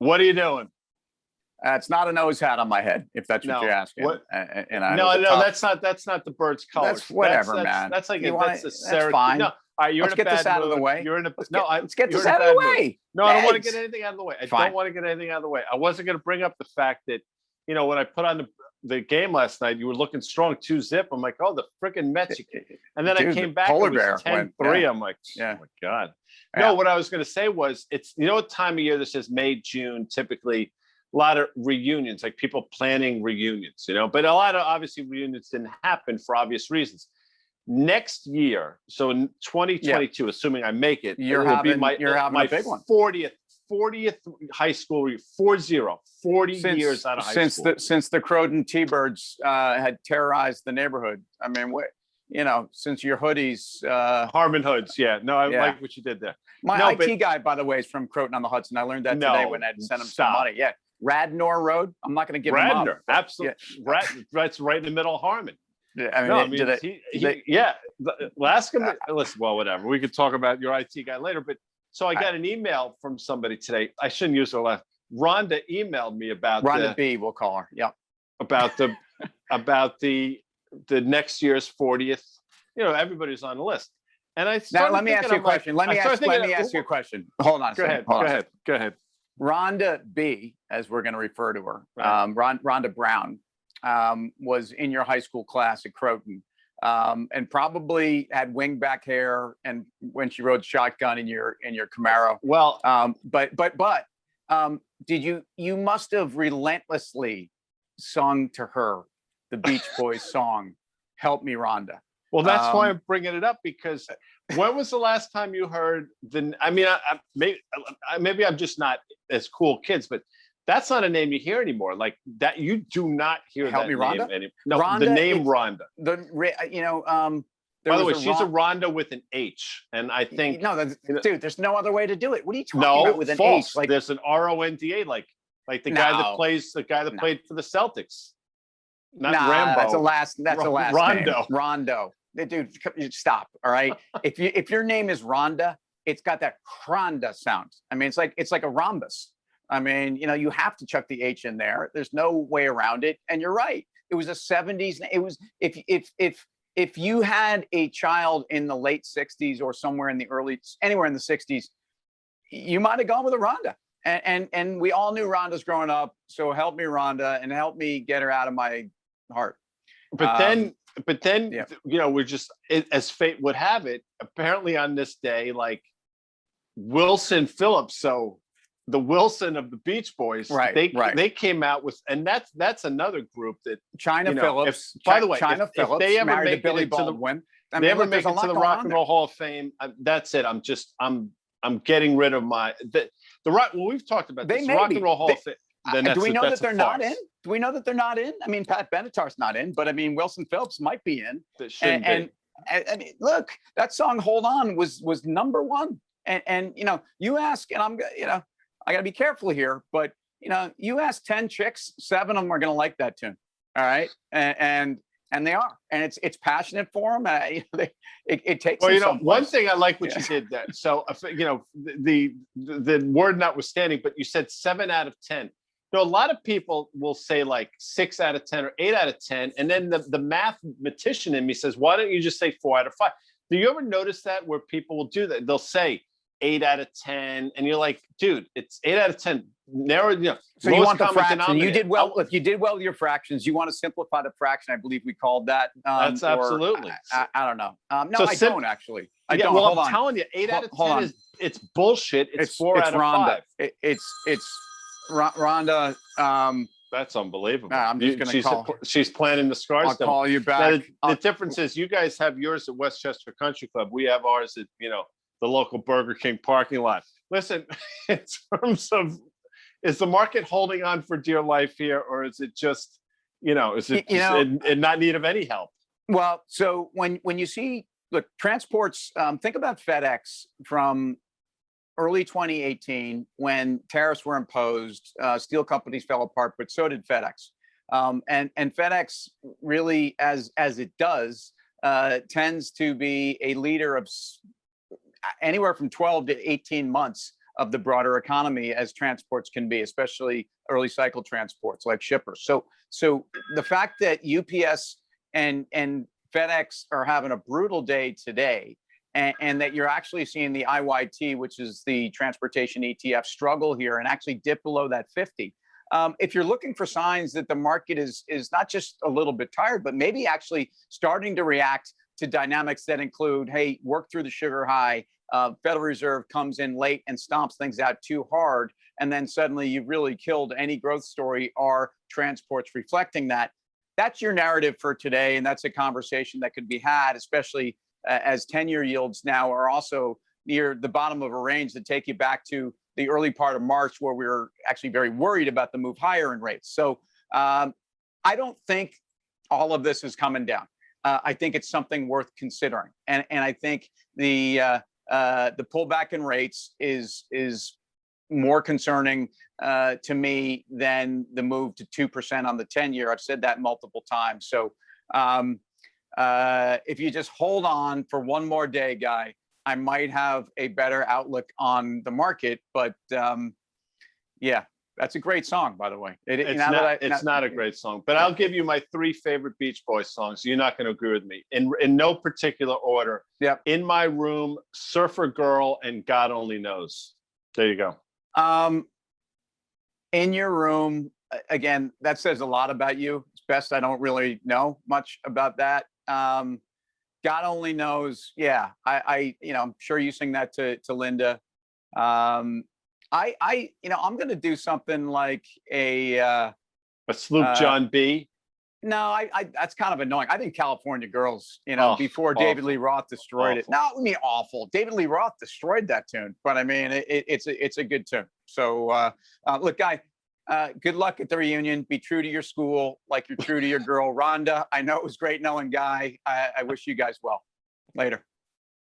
What are you doing? It's not a nose hat on my head, if that's what No. you're asking. What? And No, that's not the bird's colors. That's whatever, that's, man. That's like that's Syracuse. fine. No, all right, you're Let's in a get this bad out of the mood. way. You're in a Let's get this out of the way. No, I don't want to Next. get anything out of the way. I Fine. don't want to get anything out of the way. I wasn't going to bring up the fact that, when I put on the game last night, you were looking strong 2-zip. I'm like, oh, the freaking Mets. And then I came back, Polar it was bear 10-3. yeah. I'm like, oh my God. Yeah. No, what I was going to say was, it's, what time of year this is, May, June, typically a lot of reunions, like people planning reunions, but a lot of obviously reunions didn't happen for obvious reasons. Next year, so in 2022, assuming I make it, you're it'll having be my a big one. 40th high school, 40 years out of high school. Since the Croton T-Birds had terrorized the neighborhood. I mean, since your hoodies. Harmon hoods, yeah. No, I like what you did there. My IT guy, by the way, is from Croton on the Hudson. I learned that today when I had to send him some money. Yeah. Radnor Road. I'm not going to give him up. Absolutely. Yeah. That's right in the middle of Harmon. Yeah, Ask him. Listen, well, whatever. We could talk about your IT guy later. But so I got an email from somebody today. I shouldn't use her last. Rhonda emailed me about Rhonda B. We'll call her. Yep. About the next year's 40th. Everybody's on the list. And let me ask you a question. Let me ask you a question. Hold on a second. Go ahead. Rhonda B, as we're going to refer to her, right. Rhonda Brown, was in your high school class at Croton, and probably had wingback hair, and when she rode shotgun in your Camaro. Well, but you must have relentlessly sung to her the Beach Boys song, "Help Me, Rhonda." Well, that's why I'm bringing it up, because when was the last time you heard maybe I'm just not as cool kids, but that's not a name you hear anymore. Like that, you do not hear Help that Me, name Rhonda? anymore. No, Rhonda, the name Rhonda. By the way, she's a Rhonda with an H, and I think dude, there's no other way to do it. What are you talking about with an false. H? Like there's an RONDA, like the guy that played for the Celtics. Not Rambo. That's a last Rondo. name. Rondo. Dude, stop. All right. if your name is Rhonda, it's got that Rhonda sound. I mean, it's like a rhombus. I mean, you have to chuck the H in there. There's no way around it. And you're right. It was a 70s. It was if you had a child in the late 60s or anywhere in the 60s, you might have gone with a Rhonda. And we all knew Rhonda's growing up. So help me, Rhonda, and help me get her out of my heart. But then, we're just, as fate would have it, apparently on this day, like Wilson Phillips, so the Wilson of the Beach Boys, they came out with, and that's another group that China Phillips. By the way, China Phillips, if they ever married make to Billy it into Baldwin, they ever make it to the Rock and Roll Hall of Fame, that's it. I'm getting rid of the rock. Well, we've talked about this Rock and Roll Hall of Fame. Do we know that they're not in? Do we know that they're not in? I mean, Pat Benatar's not in, but I mean, Wilson Phillips might be in. And I mean, look, that song "Hold On" was number one. And you ask, and I got to be careful here, but you ask 10 chicks, 7 of them are going to like that tune. All right, and they are, and it's passionate for them. It takes. Well, one thing I like what you did there. So the word notwithstanding, but you said 7 out of 10. A lot of people will say like 6 out of 10 or 8 out of 10, and then the mathematician in me says, "Why don't you just say 4 out of 5?" Do you ever notice that where people will do that? They'll say 8 out of 10, and you're like, dude, it's 8 out of 10. Narrow, So you want the fraction? You did well. If you did well with your fractions, you want to simplify the fraction. I believe we called that. That's absolutely. I don't know. No, I don't actually. I don't. Well, I'm telling you, 8 out of 10 it's bullshit. It's 4 out of Rhonda. 5. It's Rhonda. That's unbelievable. I'm just going to call. She's planning the scars. I'll call you back. The difference is you guys have yours at Westchester Country Club. We have ours at the local Burger King parking lot. Listen, in terms of, is the market holding on for dear life here, or is it just, in not need of any help? Well, so when you see, look, transports, think about FedEx from early 2018 when tariffs were imposed. Steel companies fell apart, but so did FedEx. And FedEx really, as it does, tends to be a leader of anywhere from 12 to 18 months of the broader economy as transports can be, especially early cycle transports like shippers. So the fact that UPS and FedEx are having a brutal day today, and that you're actually seeing the IYT, which is the transportation ETF, struggle here and actually dip below that 50. If you're looking for signs that the market is not just a little bit tired, but maybe actually starting to react to dynamics that include, hey, work through the sugar high, Federal Reserve comes in late and stomps things out too hard, and then suddenly you've really killed any growth story, are transports reflecting that? That's your narrative for today, and that's a conversation that could be had, especially as 10-year yields now are also near the bottom of a range that take you back to the early part of March, where we were actually very worried about the move higher in rates. So I don't think all of this is coming down. I think it's something worth considering, and I think the pullback in rates is more concerning to me than the move to 2% on the 10-year. I've said that multiple times. So if you just hold on for one more day, Guy, I might have a better outlook on the market. But yeah, that's a great song, by the way. It's not a great song, but I'll give you my 3 favorite Beach Boys songs. You're not going to agree with me in no particular order. Yeah. In My Room, Surfer Girl, and God Only Knows. There you go. In Your Room, again, that says a lot about you. It's best I don't really know much about that. God Only Knows. Yeah, I'm sure you sing that to Linda. I'm going to do something like a Sloop John B. No, that's kind of annoying. I think California Girls, before awful. David Lee Roth destroyed it. No, I mean, awful. David Lee Roth destroyed that tune, but I mean, it's a good tune. So look, Guy, good luck at the reunion. Be true to your school like you're true to your girl, Rhonda. I know it was great knowing Guy. I wish you guys well. Later.